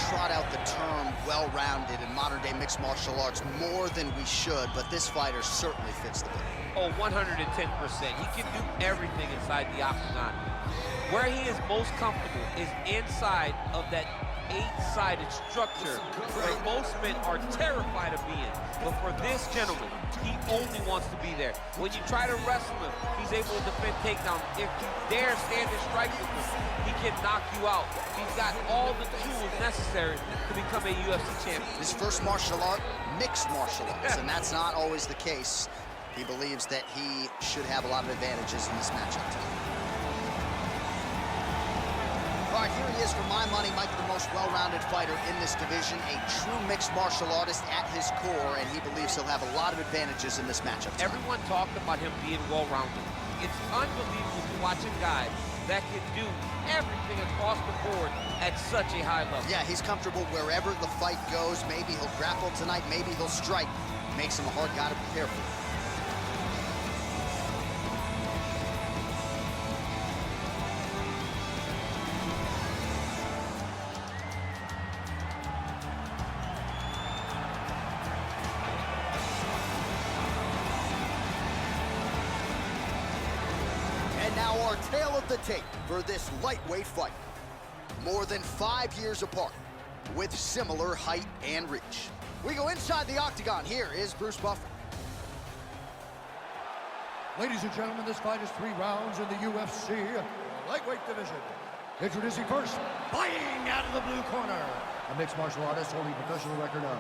trot out the term well-rounded in modern-day mixed martial arts more than we should, but this fighter certainly fits the bill. Oh, 110%. He can do everything inside the octagon. Where he is most comfortable is inside of that 8-sided structure where most men are terrified of being. But for this gentleman, he only wants to be there. When you try to wrestle him, he's able to defend takedowns. If you dare stand and strike with him, he can knock you out. He's got all the tools necessary to become a UFC champion. His first martial art, mixed martial arts, and that's not always the case. He believes that he should have a lot of advantages in this matchup tonight. All right, here he is. For my money, might be the most well-rounded fighter in this division, a true mixed martial artist at his core, and he believes he'll have a lot of advantages in this matchup tonight. Everyone talked about him being well-rounded. It's unbelievable to watch a guy that can do everything across the board at such a high level. Yeah, he's comfortable wherever the fight goes. Maybe he'll grapple tonight, maybe he'll strike. Makes him a hard guy to prepare for. Now our tale of the tape for this lightweight fight. More than 5 years apart, with similar height and reach. We go inside the octagon. Here is Bruce Buffer. Ladies and gentlemen, this fight is 3 rounds in the UFC lightweight division. Introducing first, fighting out of the blue corner, a mixed martial artist holding a professional record of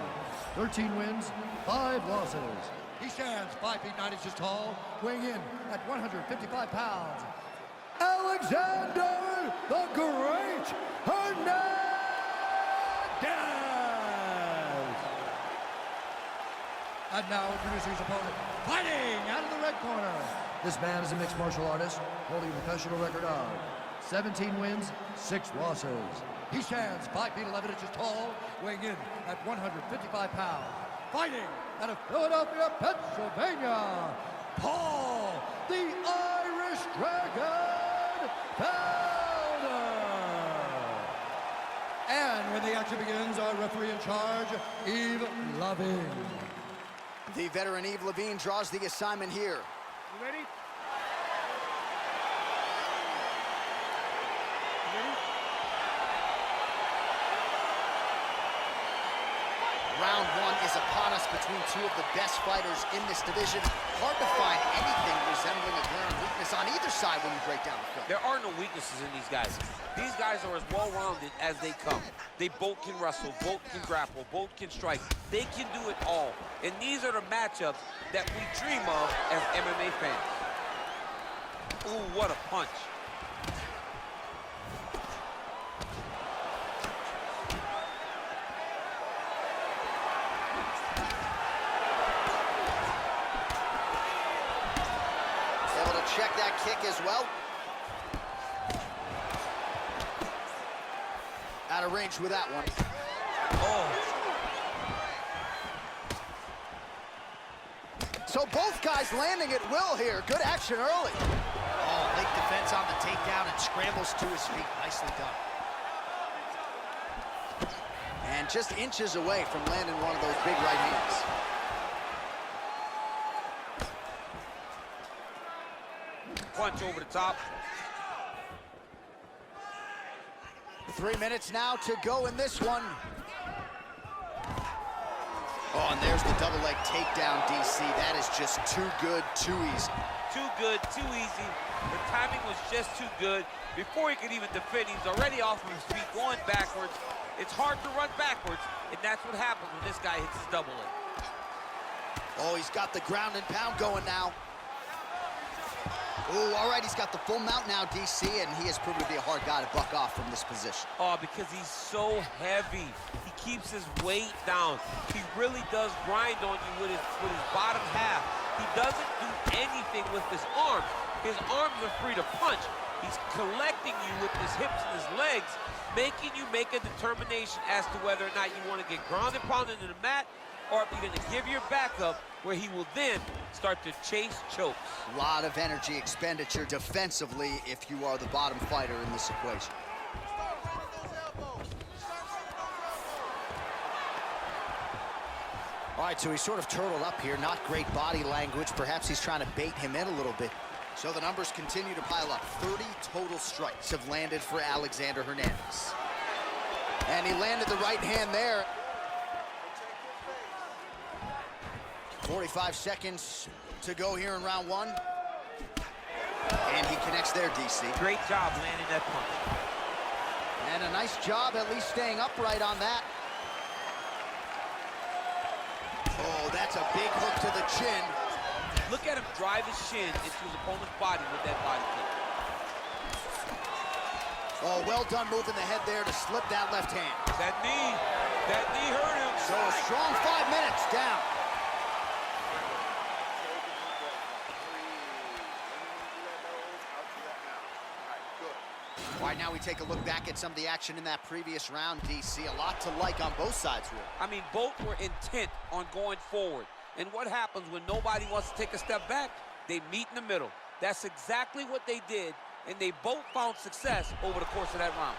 13 wins, 5 losses. He stands 5 feet 9 inches tall, weighing in at 155 pounds. Alexander the Great Hernandez! And now introducing his opponent, fighting out of the red corner. This man is a mixed martial artist, holding a professional record of 17 wins, 6 losses. He stands 5 feet 11 inches tall, weighing in at 155 pounds. Fighting out of Philadelphia, Pennsylvania, Paul, the Irish Dragon Felder. And when the action begins, our referee in charge, Yves Lavigne. The veteran Yves Lavigne draws the assignment here. You ready? Round 1 is upon us between 2 of the best fighters in this division. Hard to find anything resembling a glaring weakness on either side when you break down the film. There are no weaknesses in these guys. These guys are as well-rounded as they come. They both can wrestle, both can grapple, both can strike. They can do it all. And these are the matchups that we dream of as MMA fans. Ooh, what a punch. Check that kick as well. Out of range with that one. Oh. So both guys landing at will here. Good action early. Oh, late defense on the takedown and scrambles to his feet. Nicely done. And just inches away from landing one of those big right hands. Punch over the top. 3 minutes now to go in this one. Oh, and there's the double leg takedown, DC. That is just too good, too easy. Too good, too easy. The timing was just too good. Before he could even defend, he's already off of his feet, going backwards. It's hard to run backwards, and that's what happens when this guy hits his double leg. Oh, he's got the ground and pound going now. Ooh, all right, he's got the full mount now, DC, and he has proven to be a hard guy to buck off from this position. Oh, because he's so heavy. He keeps his weight down. He really does grind on you with his bottom half. He doesn't do anything with his arms. His arms are free to punch. He's collecting you with his hips and his legs, making you make a determination as to whether or not you want to get grounded, pounded into the mat, or if you're going to give your back up, where he will then start to chase chokes. A lot of energy expenditure defensively if you are the bottom fighter in this equation. All right, so he's sort of turtled up here. Not great body language. Perhaps he's trying to bait him in a little bit. So the numbers continue to pile up. 30 total strikes have landed for Alexander Hernandez. And he landed the right hand there. 45 seconds to go here in round one. And he connects there, DC. Great job landing that punch. And a nice job at least staying upright on that. Oh, that's a big hook to the chin. Look at him drive his shin into his opponent's body with that body kick. Oh, well done moving the head there to slip that left hand. That knee hurt him. So a strong 5 minutes down. All right, now we take a look back at some of the action in that previous round, DC. A lot to like on both sides, really. I mean, both were intent on going forward. And what happens when nobody wants to take a step back? They meet in the middle. That's exactly what they did, and they both found success over the course of that round.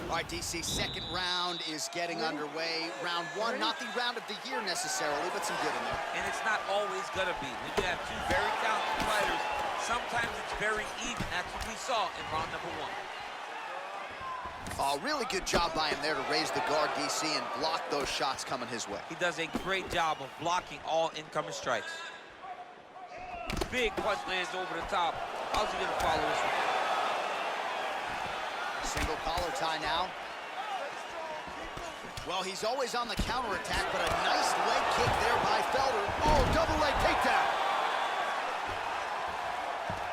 All right, DC, second round is getting underway. Round one, not the round of the year necessarily, but some good in there. And it's not always gonna be. When you have two very talented fighters, sometimes it's very even. That's what we saw in round number one. Oh, really good job by him there to raise the guard, DC, and block those shots coming his way. He does a great job of blocking all incoming strikes. Big punch lands over the top. How's he gonna follow this one? Single collar tie now. Well, he's always on the counterattack, but a nice leg kick there by Felder. Oh, double leg takedown.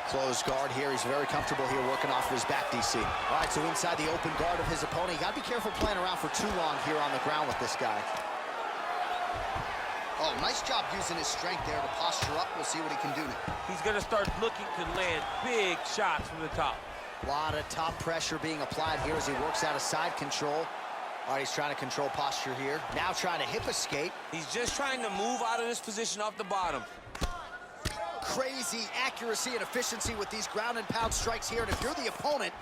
Closed guard here. He's very comfortable here working off of his back, DC. All right, so inside the open guard of his opponent. You got to be careful playing around for too long here on the ground with this guy. Oh, nice job using his strength there to posture up. We'll see what he can do now. He's going to start looking to land big shots from the top. A lot of top pressure being applied here as he works out of side control. All right, he's trying to control posture here. Now trying to hip escape. He's just trying to move out of this position off the bottom. Crazy accuracy and efficiency with these ground and pound strikes here. And if you're the opponent,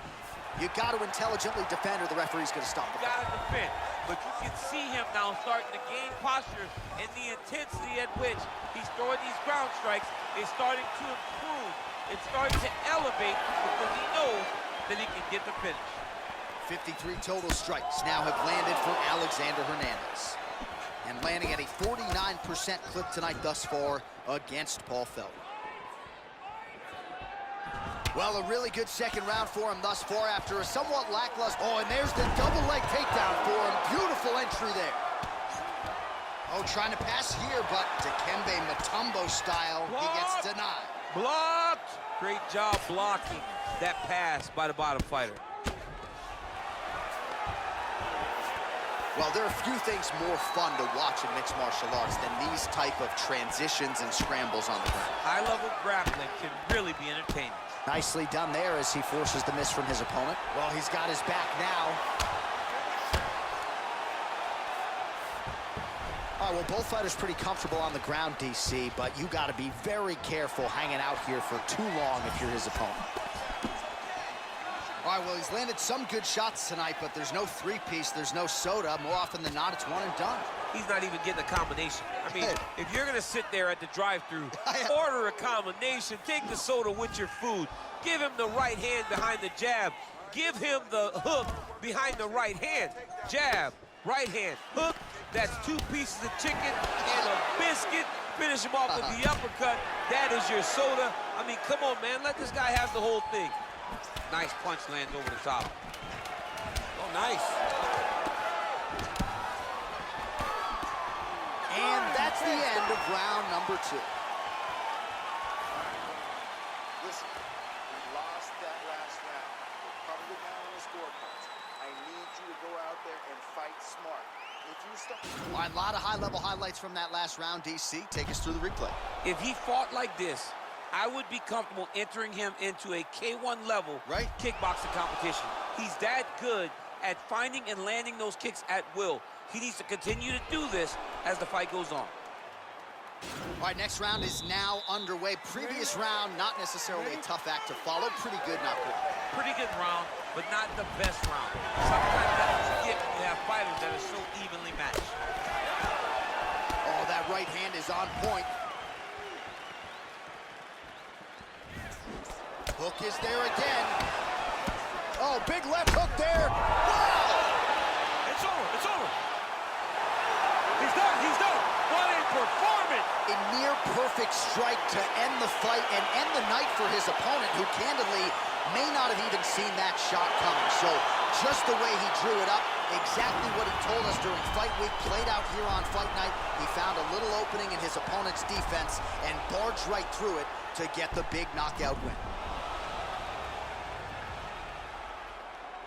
you got to intelligently defend or the referee's going to stop the fight. Got to defend. But you can see him now starting to gain posture, and the intensity at which he's throwing these ground strikes is starting to improve. It's starting to elevate because he knows that he can get the finish. 53 total strikes now have landed for Alexander Hernandez. And landing at a 49% clip tonight thus far against Paul Felder. Well, a really good second round for him thus far after a somewhat lackluster. Oh, and there's the double leg takedown for him. Beautiful entry there. Oh, trying to pass here, but Dikembe Mutombo style, he gets denied. Blocked! Great job blocking that pass by the bottom fighter. Well, there are a few things more fun to watch in mixed martial arts than these type of transitions and scrambles on the ground. High-level grappling can really be entertaining. Nicely done there as he forces the miss from his opponent. Well, he's got his back now. All right, well, both fighters pretty comfortable on the ground, DC, but you got to be very careful hanging out here for too long if you're his opponent. All right, well, he's landed some good shots tonight, but there's no three-piece, there's no soda. More often than not, it's one and done. He's not even getting a combination. I mean, if you're gonna sit there at the drive-thru, order a combination, take the soda with your food, give him the right hand behind the jab, give him the hook behind the right hand. Jab, right hand, hook. That's 2 pieces of chicken and a biscuit. Finish him off with the uppercut. That is your soda. I mean, come on, man. Let this guy have the whole thing. Nice punch lands over the top. Oh, nice. And that's the end of round number 2. Listen, we lost that last round. We're probably down on the scorecards. I need you to go out there and fight smart. If you stop... All right, a lot of high-level highlights from that last round, DC. Take us through the replay. If he fought like this, I would be comfortable entering him into a K1 level kickboxing competition. He's that good at finding and landing those kicks at will. He needs to continue to do this as the fight goes on. All right, next round is now underway. Previous round, not necessarily a tough act to follow. Pretty good, not good. Pretty good round, but not the best round. Sometimes that's what you get when you have fighters that are so evenly matched. on point. Hook is there again. Oh, big left hook there. Wow! It's over, it's over. He's done, he's done. What a performance! A near perfect strike to end the fight and end the night for his opponent, who candidly may not have even seen that shot coming. So just the way he drew it up, exactly what he told us during fight week, played out here on fight night. He found a little opening in his opponent's defense and barged right through it to get the big knockout win.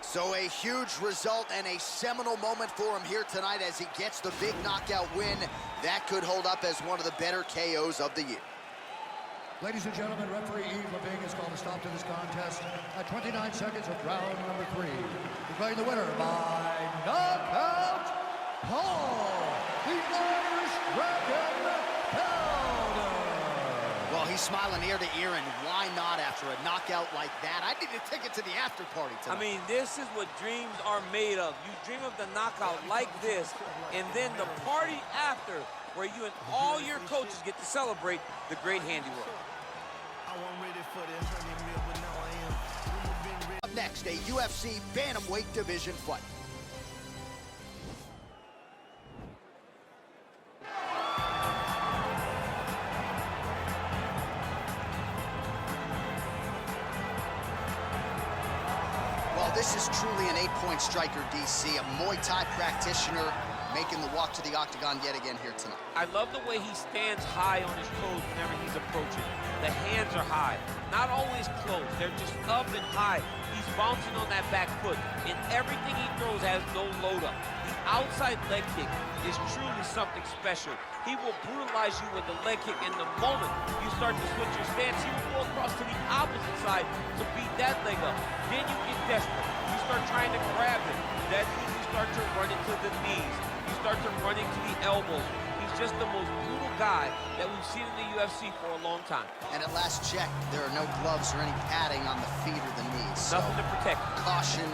So a huge result and a seminal moment for him here tonight as he gets the big knockout win. That could hold up as one of the better KOs of the year. Ladies and gentlemen, referee Yves Leving has called a stop to this contest at 29 seconds of round number 3. Declaring the winner by knockout, Paul, the Irish Dragon Powder. Well, he's smiling ear to ear, and why not after a knockout like that? I need a ticket to the after party tonight. I mean, this is what dreams are made of. You dream of the knockout like this, and then the party after, where you and all your coaches get to celebrate the great handiwork. Up next, a UFC bantamweight division fight. Well, this is truly an 8-point striker, DC, a Muay Thai practitioner, making the walk to the octagon yet again here tonight. I love the way he stands high on his toes whenever he's approaching. The hands are high, not always closed. They're just up and high. He's bouncing on that back foot, and everything he throws has no load up. The outside leg kick is truly something special. He will brutalize you with the leg kick, and the moment you start to switch your stance, he will go across to the opposite side to beat that leg up. Then you get desperate. You start trying to grab him. That's when you start to run into the knees. You start to run into the elbows. He's just the most brutal guy that we've seen in the UFC for a long time. And at last check, there are no gloves or any padding on the feet or the knees. Nothing to protect. Caution,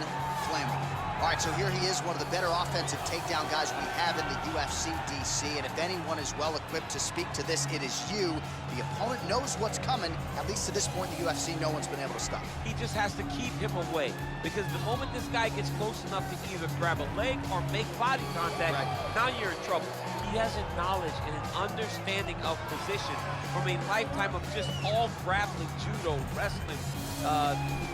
flammable. All right, so here he is, one of the better offensive takedown guys we have in the UFC, DC. And if anyone is well-equipped to speak to this, it is you. The opponent knows what's coming. At least to this point in the UFC, no one's been able to stop. He just has to keep him away, because the moment this guy gets close enough to either grab a leg or make body contact, now you're in trouble. He has a knowledge and an understanding of position from a lifetime of just all grappling, judo, wrestling,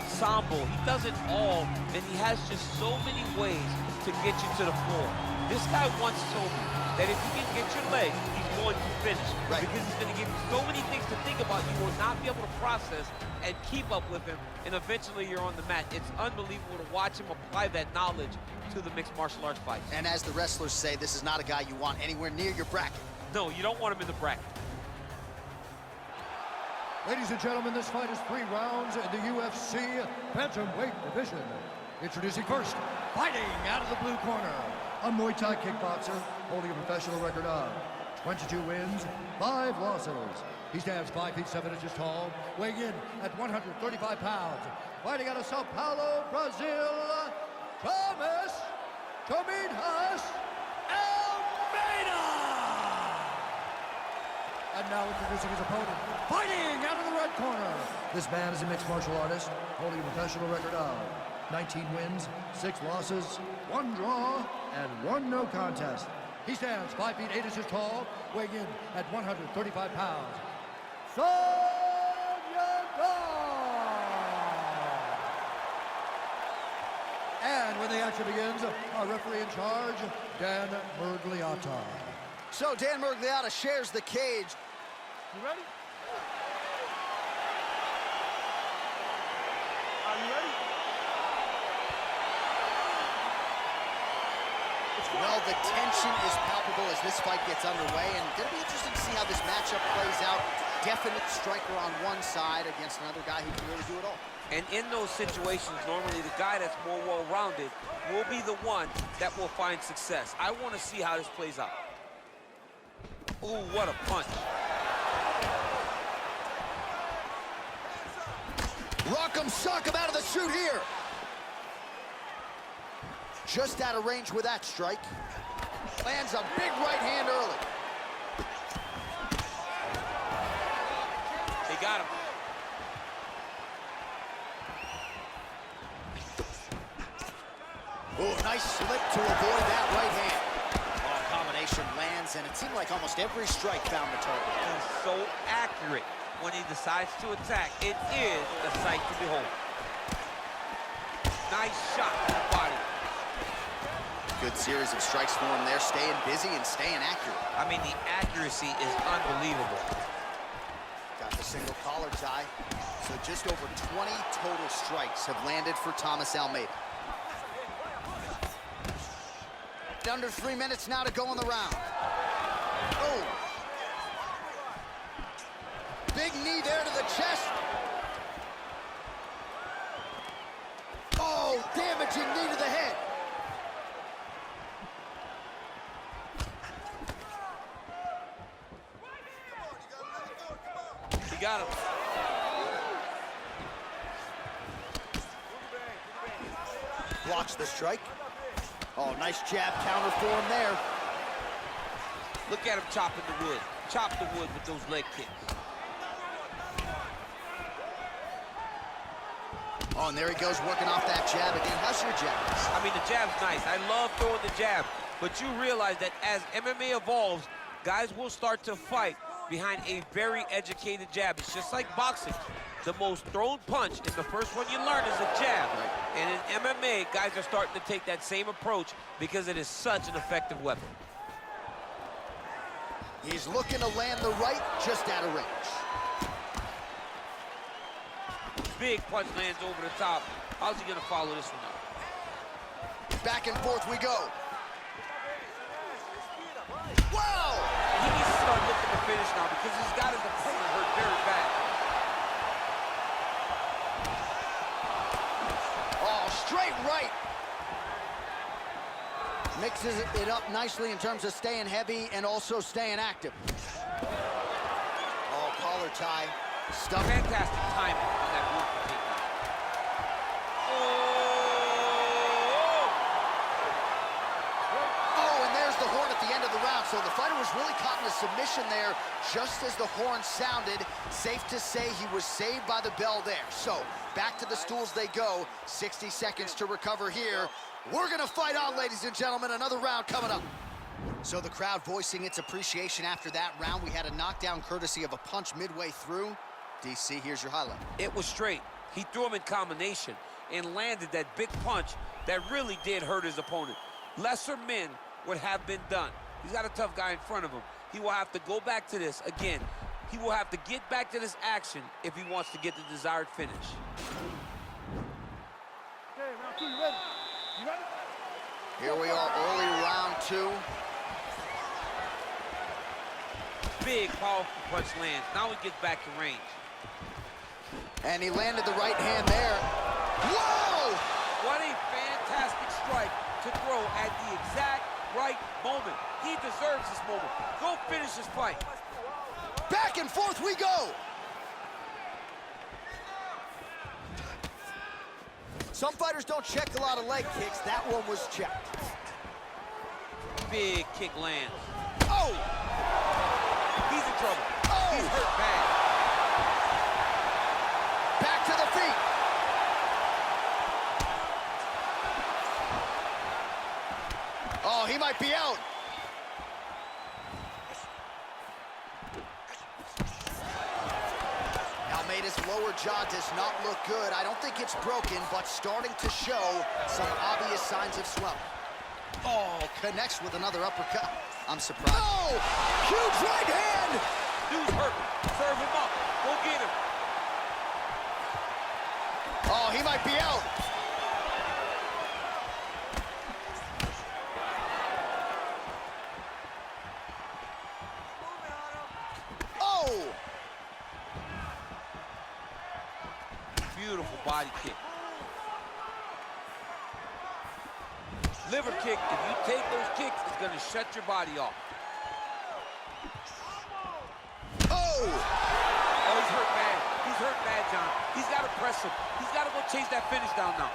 sambo. He does it all, and he has just so many ways to get you to the floor. This guy once told me that if you can get your leg, he's going to finish. Because he's going to give you so many things to think about, you will not be able to process and keep up with him, and eventually you're on the mat. It's unbelievable to watch him apply that knowledge to the mixed martial arts fight. And as the wrestlers say, this is not a guy you want anywhere near your bracket. No, you don't want him in the bracket. Ladies and gentlemen, this fight is 3 rounds in the UFC bantamweight division. Introducing first, fighting out of the blue corner, a Muay Thai kickboxer holding a professional record of 22 wins, 5 losses. He stands 5 feet 7 inches tall, weighing in at 135 pounds. Fighting out of Sao Paulo, Brazil, Thomas Tominhas Almeida! And now introducing his opponent, fighting out of the red corner. This man is a mixed martial artist, holding a professional record of 19 wins, 6 losses, 1 draw, and 1 no contest. He stands 5 feet 8 inches tall, weighing in at 135 pounds. And when the action begins, our referee in charge, Dan Murgliata. So Dan Murgliata shares the cage. You ready? Are you ready? Well, the tension is palpable as this fight gets underway, and going to be interesting to see how this matchup plays out. Definite striker on one side against another guy who can really do it all. And in those situations, normally the guy that's more well-rounded will be the one that will find success. I want to see how this plays out. Ooh, what a punch. Rock'em sock'em out of the chute here. Just out of range with that strike. Lands a big right hand early. got him. Oh, nice slip to avoid that right hand. Oh, combination lands, and it seemed like almost every strike found the target. He's so accurate when he decides to attack. It is a sight to behold. Nice shot to the body. Good series of strikes for him there, staying busy and staying accurate. I mean, the accuracy is unbelievable. Got the single collar tie. So just over 20 total strikes have landed for Thomas Almeida. Under 3 minutes now to go in the round. Oh. Big knee there to the chest. Oh, damaging knee to the head. He got him. Blocks the strike. Oh, nice jab counter for him there. Look at him chopping the wood. Chop the wood with those leg kicks. Oh, and there he goes working off that jab again. How's your jab? I mean, the jab's nice. I love throwing the jab. But you realize that as MMA evolves, guys will start to fight behind a very educated jab. It's just like boxing. The most thrown punch is the first one you learn is a jab. Right. And in MMA, guys are starting to take that same approach because it is such an effective weapon. He's looking to land the right just out of range. Big punch lands over the top. How's he gonna follow this one up? Back and forth we go. Wow! He needs to start looking to finish now because he's got his opponent hurt very bad. Oh, straight right. Mixes it up nicely in terms of staying heavy and also staying active. Oh, collar tie. Stuff. Fantastic timing on that move to take down. Oh, and there's the horn at the end of the round. So the fighter was really caught in a submission there just as the horn sounded. Safe to say he was saved by the bell there. So back to the stools they go. 60 seconds to recover here. We're gonna fight on, ladies and gentlemen. Another round coming up. So the crowd voicing its appreciation after that round. We had a knockdown courtesy of a punch midway through. DC, here's your highlight. It was straight. He threw him in combination and landed that big punch that really did hurt his opponent. Lesser men would have been done. He's got a tough guy in front of him. He will have to go back to this again. He will have to get back to this action if he wants to get the desired finish. Okay, round two, you ready? You ready? Here we are, early round two. Big, powerful punch lands. Now he gets back to range. And he landed the right hand there. Whoa! What a fantastic strike to throw at the exact right moment. He deserves this moment. Go finish this fight. Back and forth we go. Some fighters don't check a lot of leg kicks. That one was checked. Big kick lands. Oh! He's in trouble. Oh! He's hurt bad. Back to the feet. Oh, he might be out. Almeida's lower jaw does not look good. I don't think it's broken, but starting to show some obvious signs of swelling. Oh, connects with another uppercut. I'm surprised. Oh, huge right hand. Dude's hurt. Serve him up. Go get him. Oh, he might be out. Oh! Beautiful body kick. Liver kick, if you take those kicks, it's gonna shut your body off. Oh! Oh, he's hurt bad. He's hurt bad, John. He's gotta press him. He's gotta go chase that finish down now.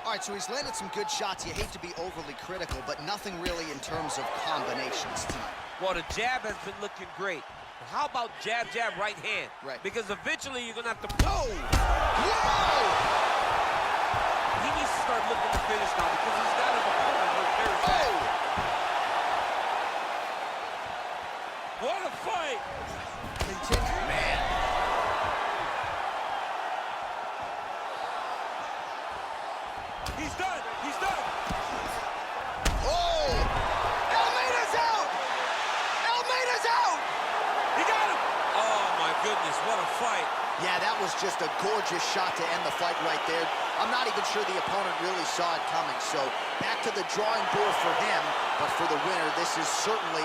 All All right, so he's landed some good shots. You hate to be overly critical, but nothing really in terms of combinations tonight. Well, the jab has been looking great. How about jab, jab, right hand? Right. Because eventually you're going to have to... Oh! Whoa! He needs to start looking to finish now because he's got an opponent hurt very bad. Oh! What a fight! Continue. Man. He's done. He's done. Oh! Almeida's out! Almeida's out! He got him! Oh, my goodness, what a fight. Yeah, that was just a gorgeous shot to end the fight right there. I'm not even sure the opponent really saw it coming, so back to the drawing board for him, but for the winner, this is certainly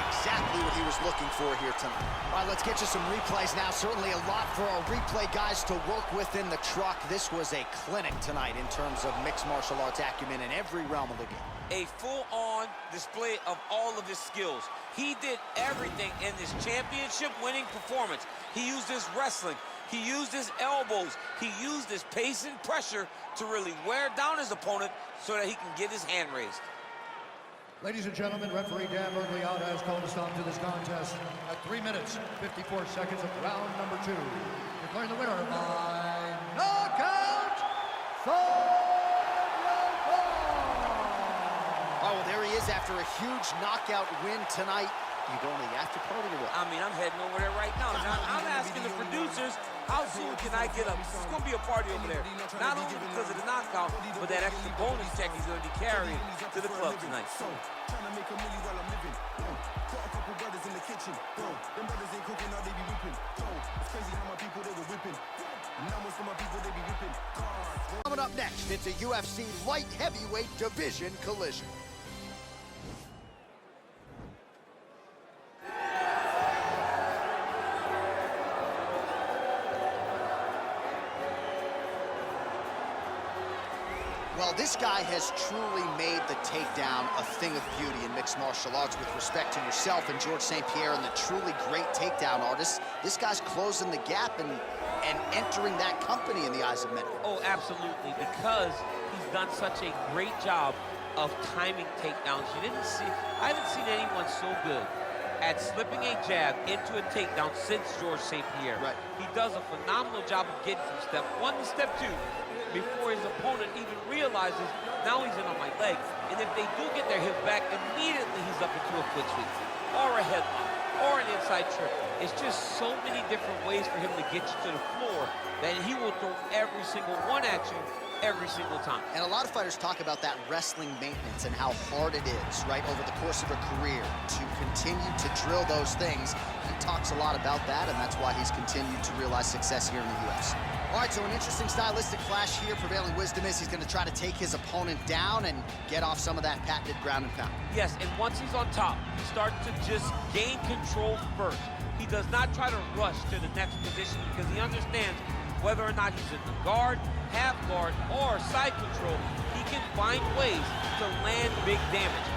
exactly what he was looking for here tonight. All right, let's get you some replays now. Certainly a lot for our replay guys to work with in the truck. This was a clinic tonight in terms of mixed martial arts acumen in every realm of the game. A full-on display of all of his skills. He did everything in this championship-winning performance. He used his wrestling. He used his elbows. He used his pace and pressure to really wear down his opponent so that he can get his hand raised. Ladies and gentlemen, referee Dan Bergliotta has called a stop to this contest at 3 minutes, 54 seconds of round number 2. Declaring the winner by knockout, Oh, well, there he is after a huge knockout win tonight. You going to the after party or what? I mean, I'm heading over there right now. I'm asking the producers, how soon can I get up? It's going to be a party over there. Not only because of the knockout, but that extra bonus check he's going to be carrying to the club tonight. Trying to make a milli while I'm living. Got a couple brothers in the kitchen. Them brothers ain't cooking, now they be whipping. It's crazy how my people, they were whipping. Now most of my people, they be whipping. Coming up next, it's a UFC light heavyweight division collision. Well, this guy has truly made the takedown a thing of beauty in mixed martial arts with respect to yourself and George St. Pierre and the truly great takedown artists. This guy's closing the gap and entering that company in the eyes of many. Oh, absolutely, because he's done such a great job of timing takedowns. I haven't seen anyone so good at slipping a jab into a takedown since George St. Pierre. Right. He does a phenomenal job of getting from step 1 to step 2 before his opponent even realizes now he's in on my leg. And if they do get their hip back, immediately he's up into a foot sweep or a headlock or an inside trip. It's just so many different ways for him to get you to the floor that he will throw every single one at you every single time. And a lot of fighters talk about that wrestling maintenance and how hard it is, right, over the course of a career to continue to drill those things. He talks a lot about that, and that's why he's continued to realize success here in the UFC. All right, so an interesting stylistic clash here. Prevailing wisdom is he's going to try to take his opponent down and get off some of that patented ground and pound. Yes, and once he's on top, he starts to just gain control first. He does not try to rush to the next position because he understands whether or not he's in the guard, half guard, or side control, he can find ways to land big damage.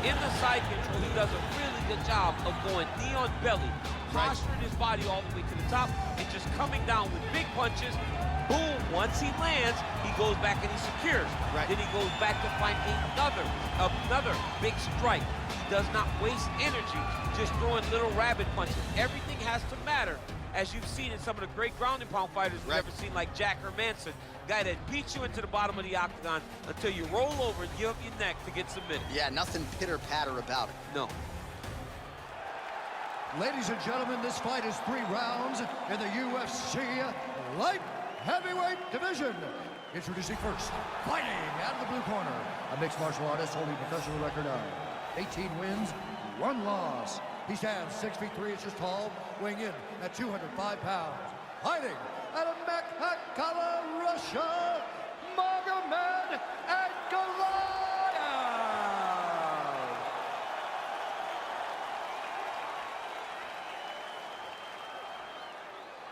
In the side control, he does a really good job of going knee on belly, posturing his body all the way to the top, and just coming down with big punches. Boom, once he lands, he goes back and he secures. Right. Then he goes back to find another big strike. He does not waste energy just throwing little rabbit punches. Everything has to matter, as you've seen in some of the great ground and pound fighters we've ever seen, like Jack Hermanson, guy that beats you into the bottom of the octagon until you roll over and give up your neck to get submitted. Yeah, nothing pitter-patter about it. No. Ladies and gentlemen, this fight is 3 rounds in the UFC light heavyweight division. Introducing first, fighting out of the blue corner, a mixed martial artist holding a professional record of 18 wins, 1 loss. He stands 6 feet 3 inches tall, weighing in at 205 pounds. Fighting out of Makhachkala, Russia, Magomed Ankalaev.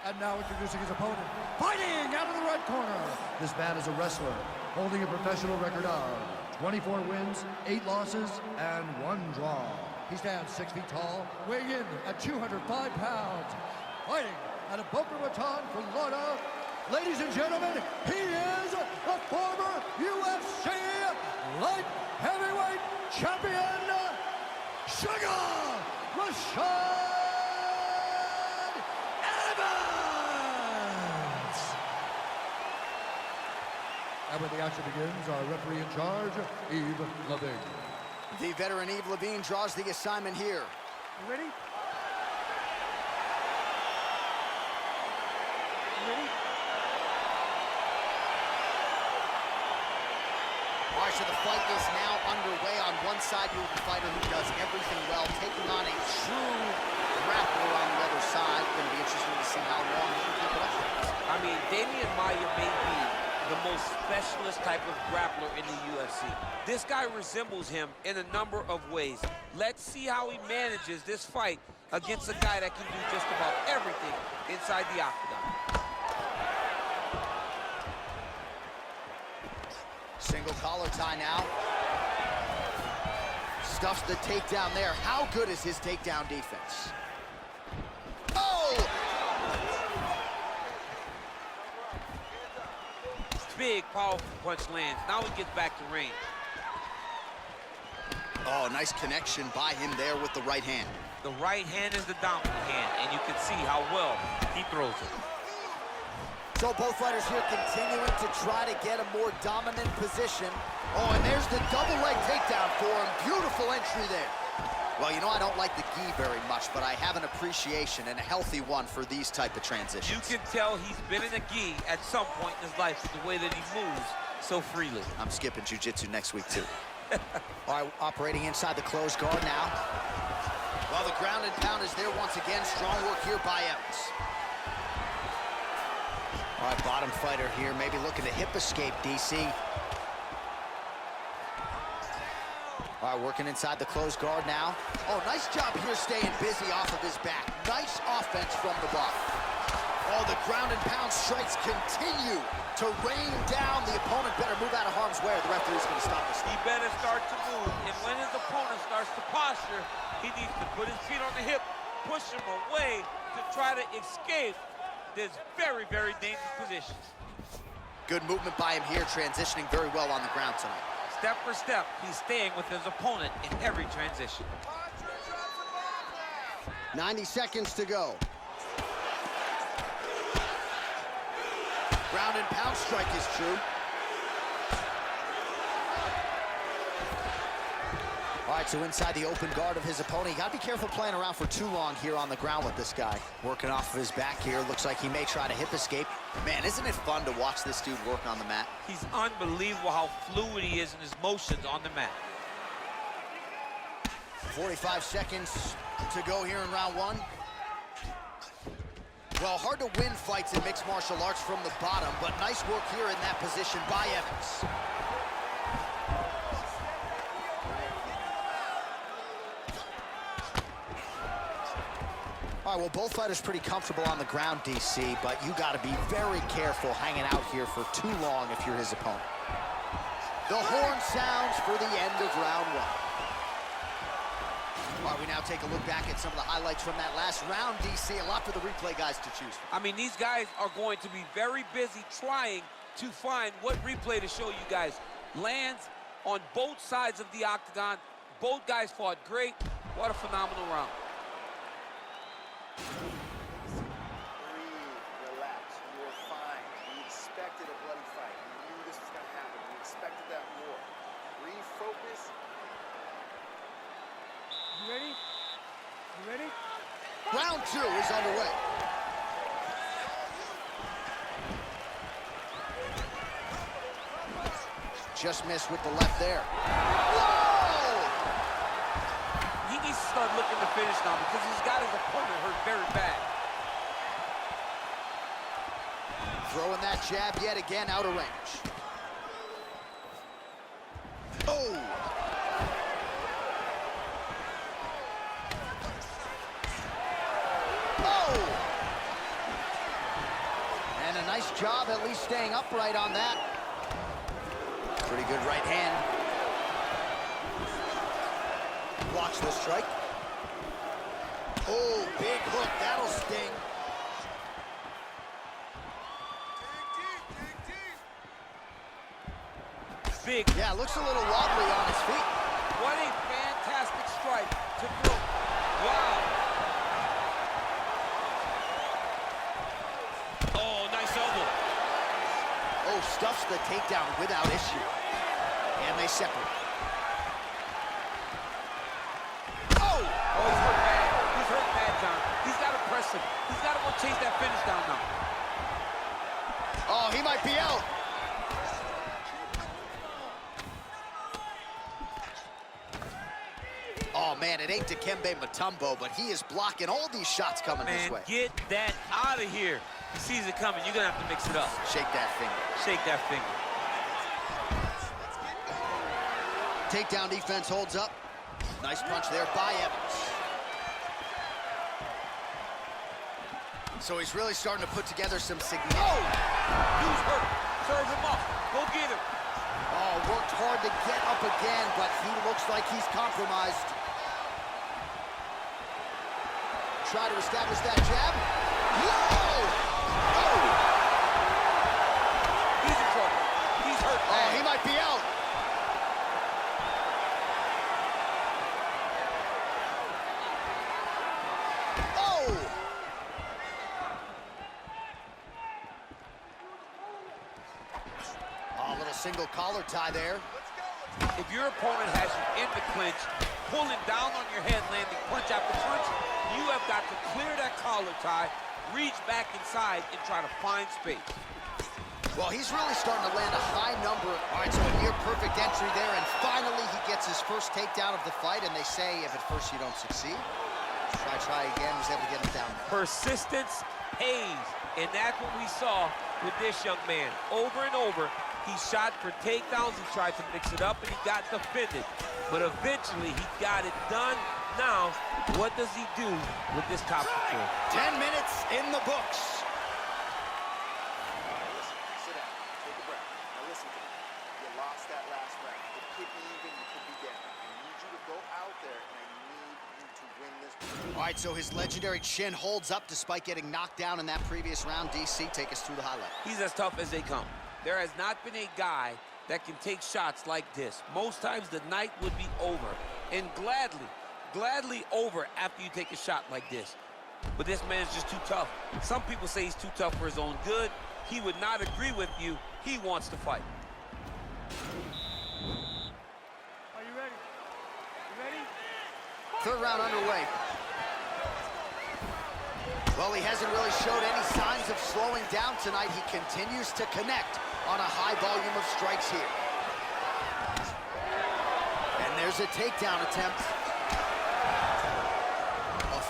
And now introducing his opponent, fighting out of the right corner. This man is a wrestler, holding a professional record of 24 wins, 8 losses, and 1 draw. He stands 6 feet tall, weighing in at 205 pounds. Fighting out of Boca Raton, Florida. Ladies and gentlemen, he is a former UFC And when the action begins, our referee in charge, Yves Lavigne. The veteran Yves Lavigne draws the assignment here. You ready? You ready? All right, so the fight is now underway. On one side, you have a fighter who does everything well, taking on a true grappler on the other side. Going to be interesting to see how long he can keep it up. I mean, Damian Maia may be the most specialist type of grappler in the UFC. This guy resembles him in a number of ways. Let's see how he manages this fight against a guy that can do just about everything inside the octagon. Single collar tie now. Stuffs the takedown there. How good is his takedown defense? Oh! Big, powerful punch lands. Now he gets back to range. Oh, nice connection by him there with the right hand. The right hand is the dominant hand, and you can see how well he throws it. So both fighters here continuing to try to get a more dominant position. Oh, and there's the double leg takedown for him. Beautiful entry there. Well, you know, I don't like the gi very much, but I have an appreciation and a healthy one for these type of transitions. You can tell he's been in a gi at some point in his life with the way that he moves so freely. I'm skipping jiu-jitsu next week, too. All right, operating inside the closed guard now. Well, the ground and pound is there once again. Strong work here by Evans. All right, bottom fighter here, maybe looking to hip escape, DC. All right, working inside the closed guard now. Oh, nice job here staying busy off of his back. Nice offense from the bottom. Oh, the ground and pound strikes continue to rain down. The opponent better move out of harm's way or the referee's going to stop this. He better start to move, and when his opponent starts to posture, he needs to put his feet on the hip, push him away to try to escape this very, very dangerous position. Good movement by him here, transitioning very well on the ground tonight. Step for step, he's staying with his opponent in every transition. 90 seconds to go. Ground and pound strike is true. All right, so inside the open guard of his opponent. You gotta be careful playing around for too long here on the ground with this guy. Working off of his back here. Looks like he may try to hip escape. Man, isn't it fun to watch this dude work on the mat? He's unbelievable how fluid he is in his motions on the mat. 45 seconds to go here in round one. Well, hard to win fights in mixed martial arts from the bottom, but nice work here in that position by Evans. All right, well, both fighters pretty comfortable on the ground, DC, but you got to be very careful hanging out here for too long if you're his opponent. The horn sounds for the end of round one. All right, we now take a look back at some of the highlights from that last round, DC. A lot for the replay guys to choose from. I mean, these guys are going to be very busy trying to find what replay to show you guys. Lands on both sides of the octagon. Both guys fought great. What a phenomenal round. Breathe, relax, you're fine. We expected a bloody fight. We knew this was going to happen. We expected that more. Refocus. You ready? You ready? Round two is underway. Just missed with the left there. Whoa! He needs to start looking to finish now because he's got his opponent hurt very bad. Throwing that jab yet again out of range. Oh! Oh! And a nice job at least staying upright on that. Pretty good right hand. Blocks the strike. Oh, big hook, that'll sting. Big. Yeah, looks a little wobbly on his feet. What a fantastic strike to throw. Wow. Oh, nice elbow. Oh, stuffs the takedown without issue. And they separate. Oh! Oh, he's hurt bad. He's hurt bad, John. He's got to press him. He's got to go chase that finish down now. Oh, he might be out. Oh, man, it ain't Dikembe Mutombo, but he is blocking all these shots coming his way. Man, get that out of here. He sees it coming. You're going to have to mix it up. Shake that finger. Shake that finger. Takedown defense holds up. Nice punch there by Evans. So he's really starting to put together some significant... Oh! He's hurt. Serve him up. Go get him. Oh, worked hard to get up again, but he looks like he's compromised. Try to establish that jab. Whoa! Oh! He's in trouble. He's hurt bad. Oh, he might be out. Oh! Oh, a little single collar tie there. If your opponent has you in the clinch, pulling down on your head, landing punch after punch, you have got to clear that collar tie, reach back inside, and try to find space. Well, he's really starting to land a high number. All right, so a near perfect entry there, and finally he gets his first takedown of the fight, and they say if at first you don't succeed, try again. He's able to get him down. Persistence pays, and that's what we saw with this young man. Over and over, he shot for takedowns, he tried to mix it up, and he got defended. But eventually, he got it done. Now, what does he do with this top control? 10 minutes in the books. Sit down. Take a breath. Now listen to me. You lost that last round. It could be even. You could be down. I need you to go out there, and I need you to win this. All right, so his legendary chin holds up despite getting knocked down in that previous round. DC, take us through the highlight. He's as tough as they come. There has not been a guy that can take shots like this. Most times the night would be over, and gladly over after you take a shot like this. But this man's just too tough. Some people say he's too tough for his own good. He would not agree with you. He wants to fight. Are you ready? You ready? Third round underway. Well, he hasn't really showed any signs of slowing down tonight. He continues to connect on a high volume of strikes here. And there's a takedown attempt.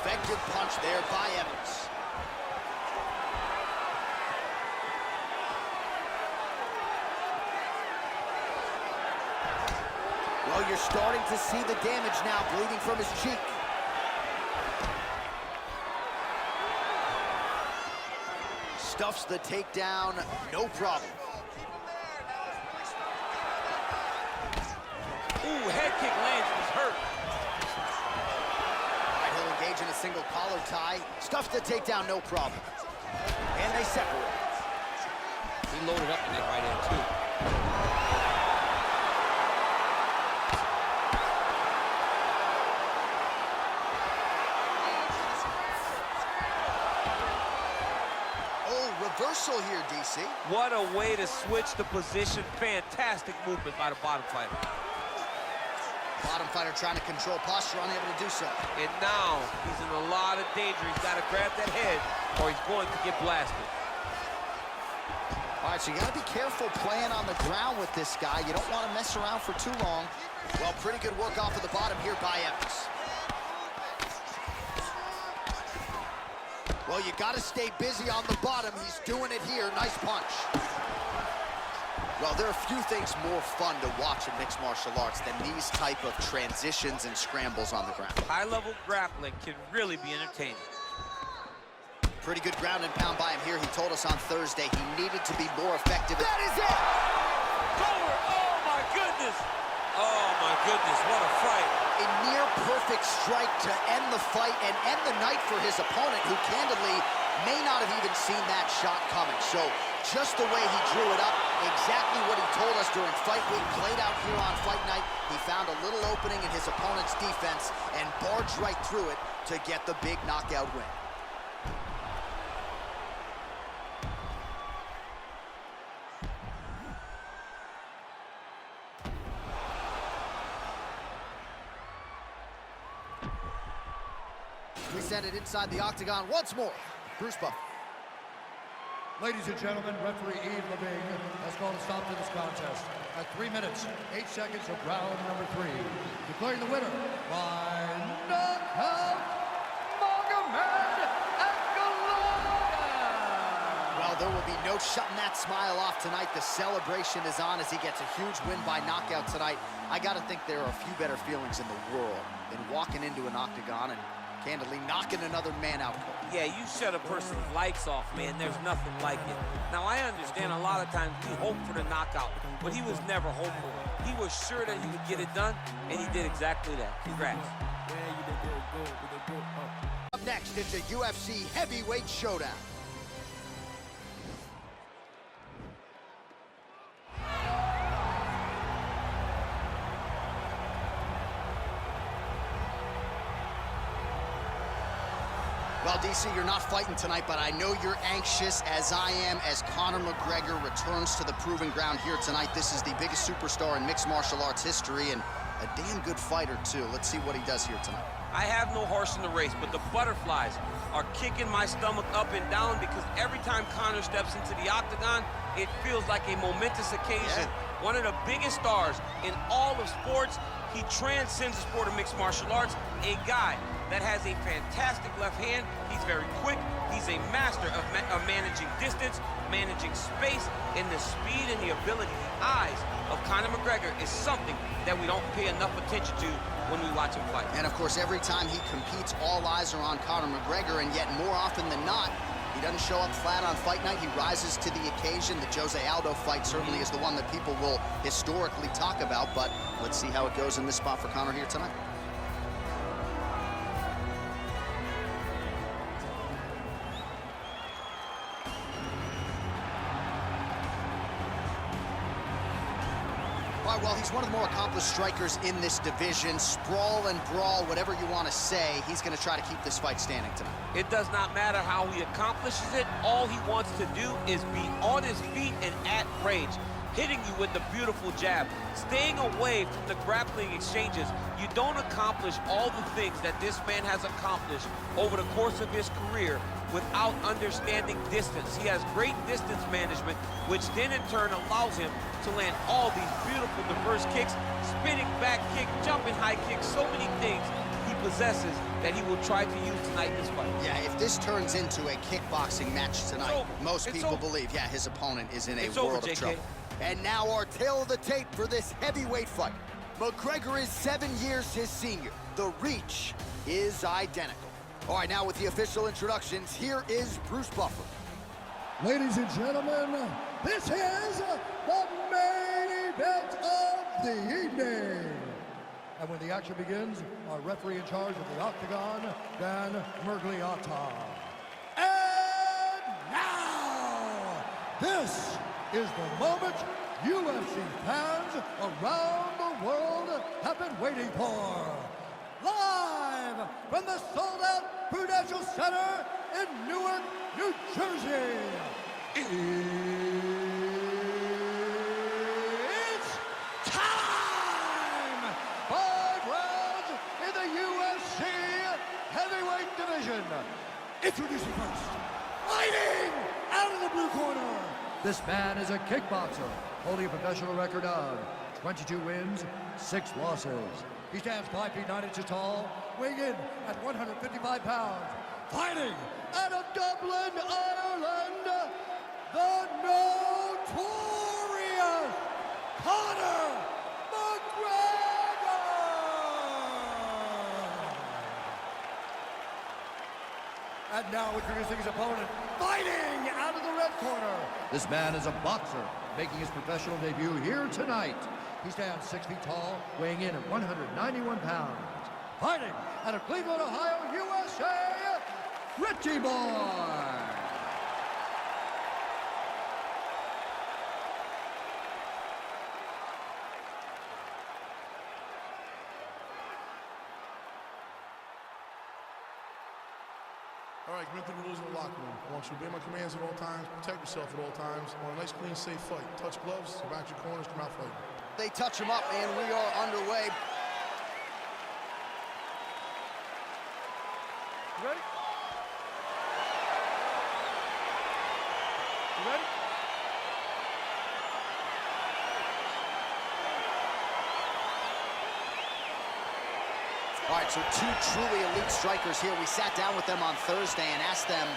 Effective punch there by Evans. Well, you're starting to see the damage now, bleeding from his cheek. Stuffs the takedown, no problem. Ooh, head kick lands, he's hurt. All right, he'll engage in a single collar tie. Stuffs the takedown, no problem. And they separate. He loaded up in that right hand, too. Reversal here, DC. What a way to switch the position. Fantastic movement by the bottom fighter. Bottom fighter trying to control posture, unable to do so. And now he's in a lot of danger. He's got to grab that head or he's going to get blasted. All right, so you got to be careful playing on the ground with this guy. You don't want to mess around for too long. Well, pretty good work off of the bottom here by Evans. Well, you got to stay busy on the bottom. He's doing it here. Nice punch. Well, there are few things more fun to watch in mixed martial arts than these type of transitions and scrambles on the ground. High-level grappling can really be entertaining. Pretty good ground and pound by him here. He told us on Thursday he needed to be more effective. That is it! Conor, oh my goodness! Oh my goodness, what a fight. A near-perfect strike to end the fight and end the night for his opponent, who candidly may not have even seen that shot coming. So just the way he drew it up, exactly what he told us during fight week, played out here on fight night. He found a little opening in his opponent's defense and barged right through it to get the big knockout win. We send it inside the octagon once more. Bruce Buffer. Ladies and gentlemen, referee Yves Levine has called a stop to this contest at 3 minutes, 8 seconds of round number 3. Declaring the winner by knockout, Magomed Ankalaev. Well, there will be no shutting that smile off tonight. The celebration is on as he gets a huge win by knockout tonight. I got to think there are a few better feelings in the world than walking into an octagon and candidly knocking another man out cold. Yeah, you shut a person's lights off, man. There's nothing like it. Now, I understand a lot of times he hoped for the knockout, but he was never hopeful. He was sure that he would get it done, and he did exactly that. Congrats. Up next, it's a UFC heavyweight showdown. Well, DC, you're not fighting tonight, but I know you're anxious, as I am, as Conor McGregor returns to the proving ground here tonight. This is the biggest superstar in mixed martial arts history, and a damn good fighter, too. Let's see what he does here tonight. I have no horse in the race, but the butterflies are kicking my stomach up and down because every time Conor steps into the octagon, it feels like a momentous occasion. Yeah. One of the biggest stars in all of sports. He transcends the sport of mixed martial arts. A guy that has a fantastic left hand. He's very quick. He's a master of managing distance, managing space, and the speed and the ability, the eyes of Conor McGregor is something that we don't pay enough attention to when we watch him fight. And of course, every time he competes, all eyes are on Conor McGregor, and yet more often than not, he doesn't show up flat on fight night. He rises to the occasion. The Jose Aldo fight certainly is the one that people will historically talk about, but let's see how it goes in this spot for Conor here tonight. All right, well, he's one of the more accomplished strikers in this division. Sprawl and brawl, whatever you want to say, he's going to try to keep this fight standing tonight. It does not matter how he accomplishes it. All he wants to do is be on his feet and at range, hitting you with the beautiful jab, staying away from the grappling exchanges. You don't accomplish all the things that this man has accomplished over the course of his career without understanding distance. He has great distance management, which then in turn allows him to land all these beautiful diverse kicks, spinning back kick, jumping high kicks, so many things he possesses that he will try to use tonight in this fight. Yeah, if this turns into a kickboxing match tonight, most people believe, yeah, his opponent is in a world of trouble. And now our tale of the tape for this heavyweight fight. McGregor is 7 years his senior. The reach is identical. All right, now with the official introductions, here is Bruce Buffer. Ladies and gentlemen, this is the main event of the evening. And when the action begins, our referee in charge of the octagon, Dan Mergliotta. And now, this is the moment UFC fans around the world have been waiting for. Live from the sold-out Prudential Center in Newark, New Jersey. It's time! 5 rounds in the UFC heavyweight division. Introducing first, fighting out of the blue corner. This man is a kickboxer, holding a professional record of 22 wins, 6 losses. He stands 5 feet 9 inches tall, weighing in at 155 pounds. Fighting out of Dublin, Ireland, the notorious Conor McGregor! And now introducing his opponent, fighting out of the red corner. This man is a boxer, making his professional debut here tonight. He stands 6 feet tall, weighing in at 191 pounds. Fighting out of Cleveland, Ohio, USA, Richie Boy! All right, commit to the rules in the locker room. I want you to obey my commands at all times, protect yourself at all times. I want a nice, clean, safe fight. Touch gloves, back your corners, come out fighting. They touch him up, and we are underway. You ready? You ready? All right, so two truly elite strikers here. We sat down with them on Thursday and asked them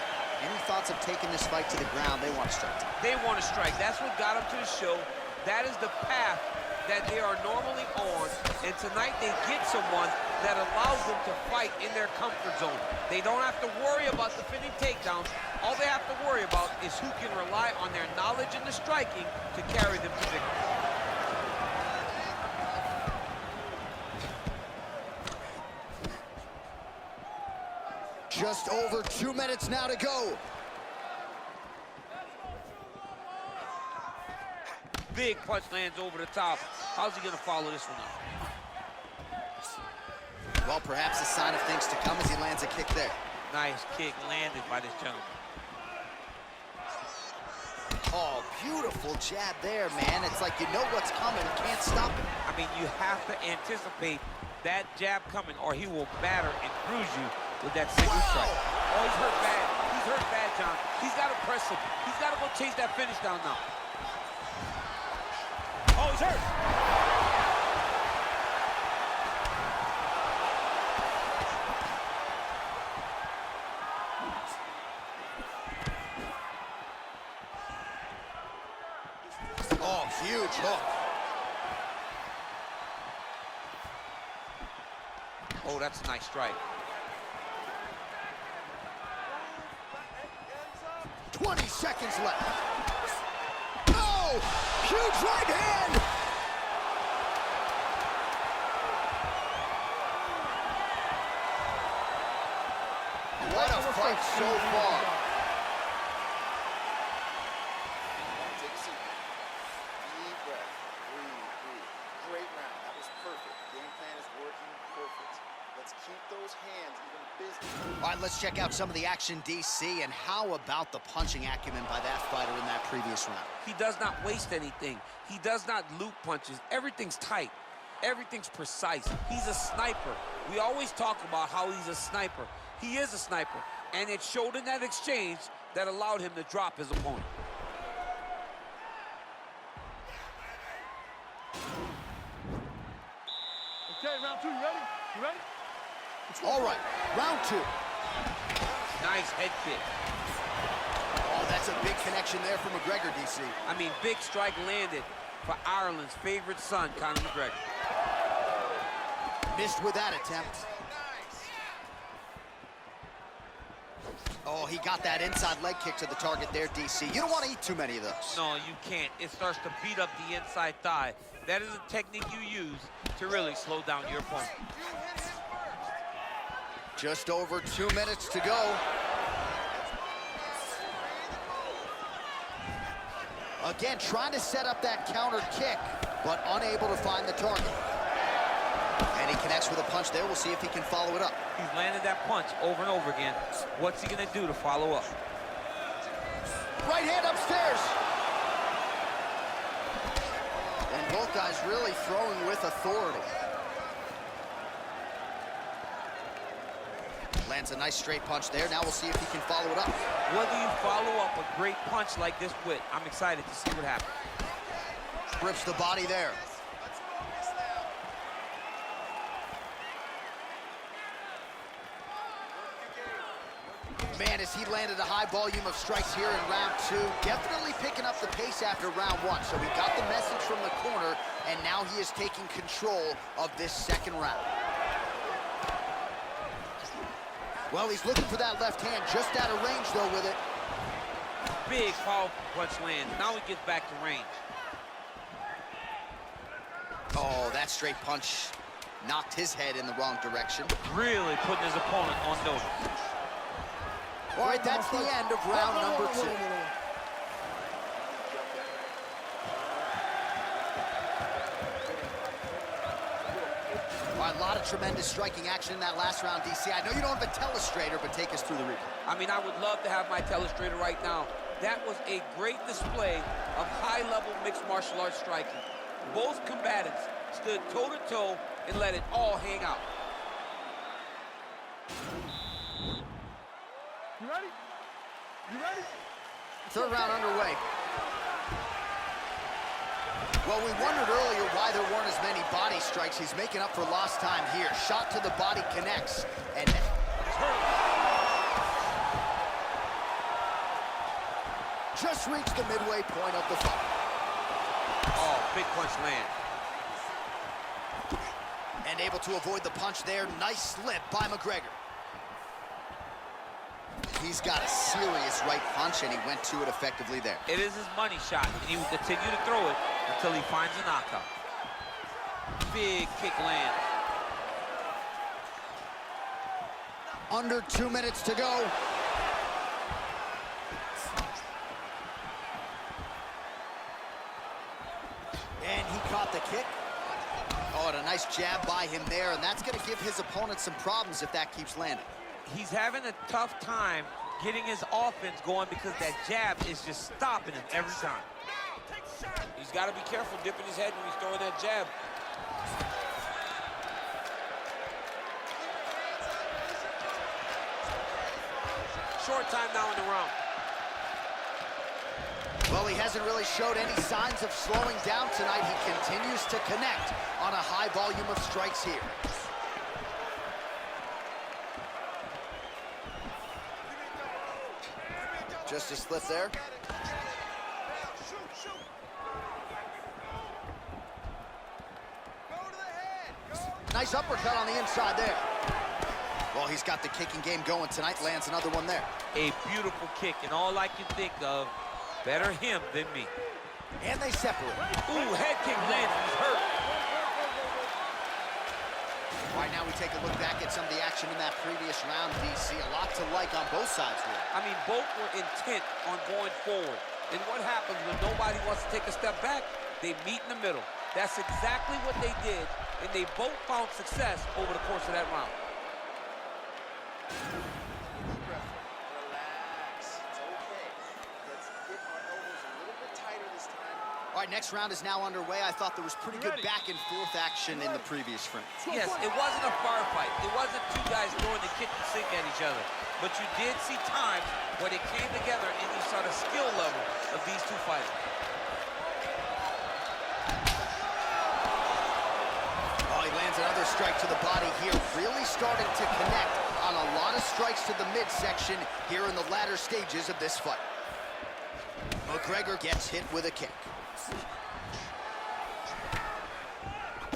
any thoughts of taking this fight to the ground. They want to strike. They want to strike. That's what got them to the show. That is the path that they are normally on. And tonight they get someone that allows them to fight in their comfort zone. They don't have to worry about defending takedowns. All they have to worry about is who can rely on their knowledge in the striking to carry them to victory. Just over 2 minutes now to go. Big punch lands over the top. How's he gonna follow this one up? Well, perhaps a sign of things to come as he lands a kick there. Nice kick landed by this gentleman. Oh, beautiful jab there, man. It's like you know what's coming, can't stop it. I mean, you have to anticipate that jab coming or he will batter and bruise you with that single strike. Oh, he's hurt bad. He's hurt bad, John. He's got to press him. He's got to go chase that finish down now. Oh, he's hurt. Oh, huge hook. Oh, that's a nice strike. 20 seconds left. Oh, huge right hand. What a fight so far. Take a seat. Deep breath. Breathe, breathe. Great round. That was perfect. Game plan is working perfect. Let's keep those hands even busy. All right, let's check out some of the action, DC, and how about the punching acumen by that fighter in that previous round? He does not waste anything. He does not loop punches. Everything's tight. Everything's precise. He's a sniper. We always talk about how he's a sniper. He is a sniper, and it showed in that exchange that allowed him to drop his opponent. Okay, round two, you ready? You ready? All right, round two. Nice head kick. Oh, that's a big connection there for McGregor, DC. I mean, big strike landed for Ireland's favorite son, Conor McGregor. Missed with that attempt. Oh, he got that inside leg kick to the target there, DC. You don't want to eat too many of those. No, you can't. It starts to beat up the inside thigh. That is a technique you use to really slow down your opponent. Just over 2 minutes to go. Again, trying to set up that counter kick, but unable to find the target. And he connects with a punch there. We'll see if he can follow it up. He's landed that punch over and over again. What's he gonna do to follow up? Right hand upstairs. And both guys really throwing with authority. Lands a nice straight punch there. Now we'll see if he can follow it up. What do you follow up a great punch like this with? I'm excited to see what happens. Rips the body there. Man, as he landed a high volume of strikes here in round two, definitely picking up the pace after round one. So we got the message from the corner, and now he is taking control of this second round. Well, he's looking for that left hand, just out of range, though, with it. Big, powerful punch lands. Now he gets back to range. Oh, that straight punch knocked his head in the wrong direction. Really putting his opponent on notice. All right, that's the end of round number two. All right, a lot of tremendous striking action in that last round, DC. I know you don't have a telestrator, but take us through the replay. I mean, I would love to have my telestrator right now. That was a great display of high-level mixed martial arts striking. Both combatants stood toe-to-toe and let it all hang out. You ready? You ready? Third round underway. Well, we wondered earlier why there weren't as many body strikes. He's making up for lost time here. Shot to the body connects. And just reached the midway point of the fight. Oh, big punch land. And able to avoid the punch there. Nice slip by McGregor. He's got a serious right punch, and he went to it effectively there. It is his money shot, and he will continue to throw it until he finds a knockout. Big kick land. Under 2 minutes to go. And he caught the kick. Oh, and a nice jab by him there, and that's going to give his opponent some problems if that keeps landing. He's having a tough time getting his offense going because that jab is just stopping him every time. He's got to be careful dipping his head when he's throwing that jab. Short time now in the round. Well, he hasn't really showed any signs of slowing down tonight. He continues to connect on a high volume of strikes here. Just a slip there. Nice uppercut on the inside there. Well, he's got the kicking game going tonight. Lands another one there. A beautiful kick, and all I can think of, better him than me. And they separate. Ooh, head kick landed. He's hurt. All right, now we take a look back at some of the action in that previous round, DC. A lot to like on both sides here. I mean, both were intent on going forward. And what happens when nobody wants to take a step back? They meet in the middle. That's exactly what they did, and they both found success over the course of that round. Relax. It's okay. Let's get our elbows a little bit tighter this time. All right, next round is now underway. I thought there was pretty good back and forth action in the previous frame. Yes, it wasn't a firefight. It wasn't two guys throwing the kitchen sink at each other. But you did see times where they came together and you saw the skill level of these two fighters. Oh, he lands another strike to the body here. Really starting to connect on a lot of strikes to the midsection here in the latter stages of this fight. McGregor gets hit with a kick.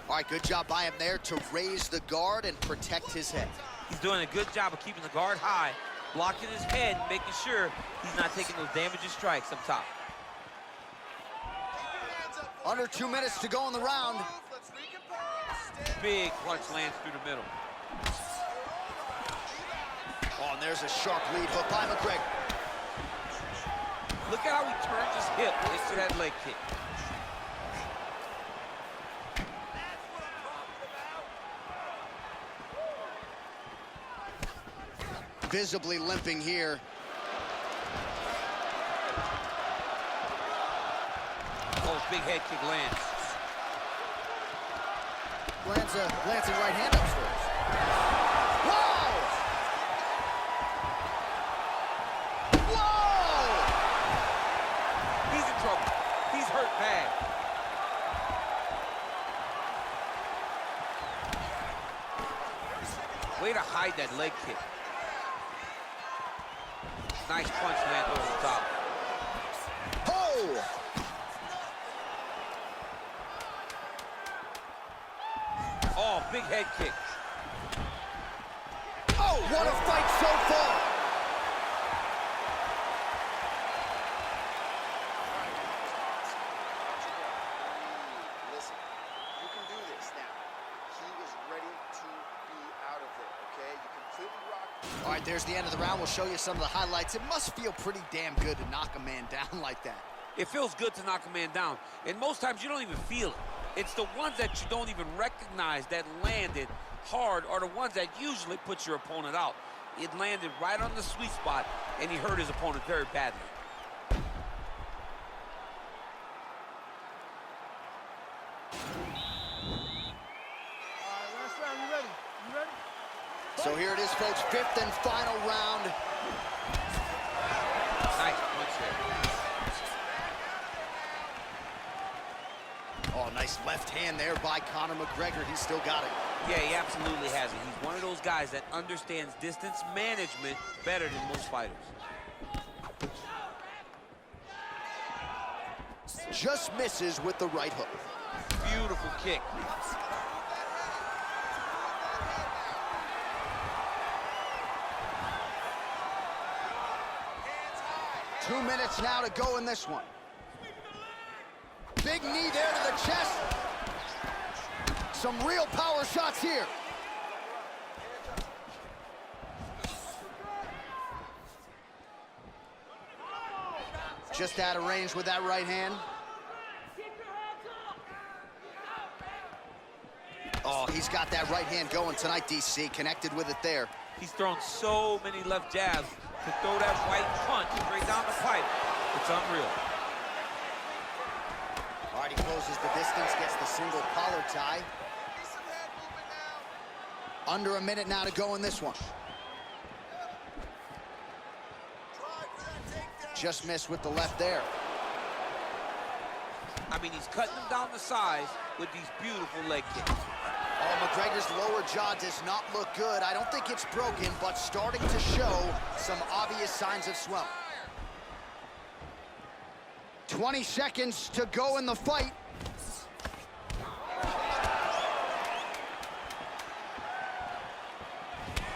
All right, good job by him there to raise the guard and protect his head. He's doing a good job of keeping the guard high, blocking his head, making sure he's not taking those damaging strikes up top. Under 2 minutes to go in the round. Big punch lands through the middle. Oh, and there's a sharp lead hook by McGregor. Look at how he turns his hip into that leg kick. Visibly limping here. Oh, big head kick lands. Lands a glancing right hand upstairs. Whoa! Whoa! He's in trouble. He's hurt bad. Way to hide that leg kick. Nice punch land over the top. Oh! Oh, big head kick. Oh, what a fight so far! Listen, you can do this now. He is ready to be out of there, okay? You completely rocked. All right, there's the end of the round. We'll show you some of the highlights. It must feel pretty damn good to knock a man down like that. It feels good to knock a man down, and most times you don't even feel it. It's the ones that you don't even recognize that landed hard are the ones that usually put your opponent out. It landed right on the sweet spot, and he hurt his opponent very badly. Last round, you ready? You ready? So here it is, folks, fifth and final round. here. Oh, nice left hand there by Conor McGregor. He's still got it. Yeah, he absolutely has it. He's one of those guys that understands distance management better than most fighters. Just misses with the right hook. Beautiful kick. Two minutes now to go in this one. Big knee there to the chest. Some real power shots here. Just out of range with that right hand. Oh, he's got that right hand going tonight, DC. Connected with it there. He's thrown so many left jabs to throw that right punch straight down the pipe. It's unreal. All right, he closes the distance, gets the single collar tie. Under a minute now to go in this one. Just missed with the left there. I mean, he's cutting them down the sides with these beautiful leg kicks. Oh, McGregor's lower jaw does not look good. I don't think it's broken, but starting to show some obvious signs of swelling. 20 seconds to go in the fight.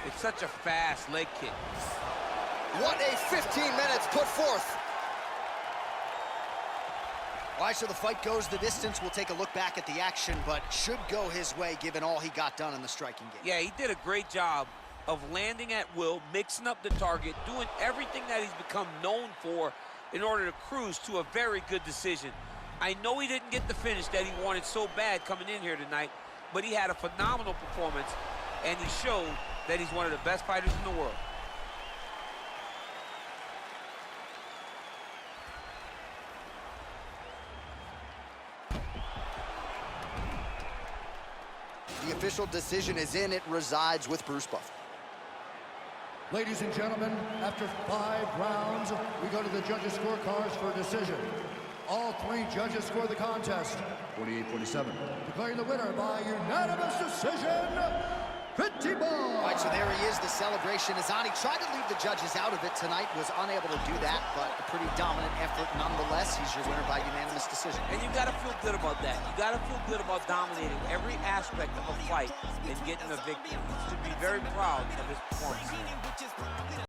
It's such a fast leg kick. What a 15 minutes put forth. All right, so the fight goes the distance. We'll take a look back at the action, but should go his way given all he got done in the striking game. Yeah, he did a great job of landing at will, mixing up the target, doing everything that he's become known for in order to cruise to a very good decision. I know he didn't get the finish that he wanted so bad coming in here tonight, but he had a phenomenal performance, and he showed that he's one of the best fighters in the world. The official decision is in. It resides with Bruce Buffer. Ladies and gentlemen, after 5 rounds, we go to the judges' scorecards for a decision. All 3 judges score the contest, 48-47. Declaring the winner by unanimous decision, Pretty Boy. All right, so there he is. The celebration is on. He tried to leave the judges out of it tonight, was unable to do that, but a pretty dominant effort nonetheless. He's your winner by unanimous decision. And you got to feel good about that. You got to feel good about dominating every aspect of a fight and getting a victory. You should be very proud of his performance.